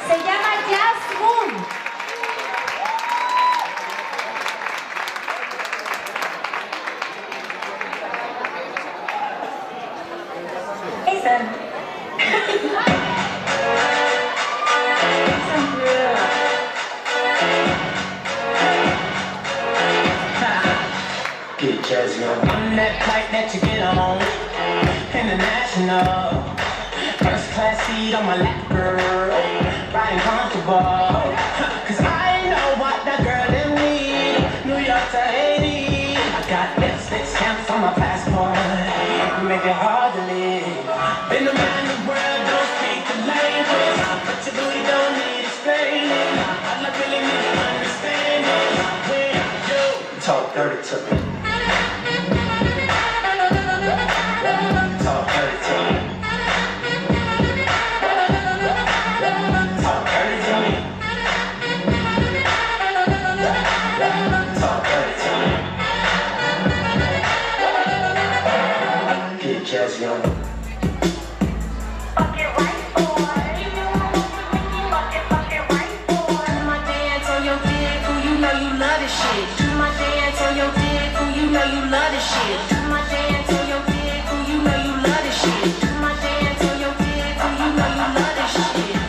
Se llama Jazz Moon. Listen. Listen through. Get jazzy on. I'm that flight that you get on. International. First class seat on my lap, girl. Riding comfortable. Cause I know what that girl them need. New York to Haiti. I got lipstick stamps on my passport. Make it hard to live. Been around the world, don't speak the language. But your booty don't need explaining. All I really need to understand is when you talk dirty to me. Talk dirty to me. Talk dirty to me. Talk dirty to me. Get jazzy on. Fuck it right, boy. You know I want to make you fuck it right, boy. Do my dance on your dick, ooh, you know you love this shit. Do my dance on your dick, ooh, you know you love this shit. Do my dance on your dick, ooh, you know you love this shit. Do my dance on your dick, ooh, you know you love this shit.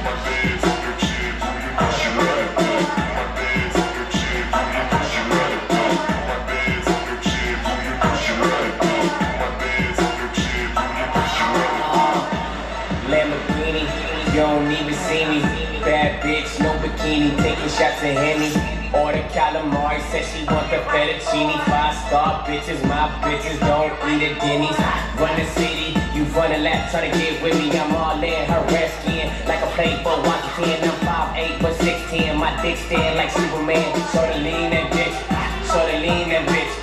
Lamborghini, you don't even see me. Bad bitch, no bikini, taking shots of Henny. Order calamari, said she want the fettuccine. 5-star bitches, my bitches don't eat at Denny's. Run the city, you run a lap, tryna get with me. I'm all in her reskin, like I played for Washington. I'm 5'8", but 6'10". My dick stand like Superman. Sorta lean that bitch, sorta lean that bitch.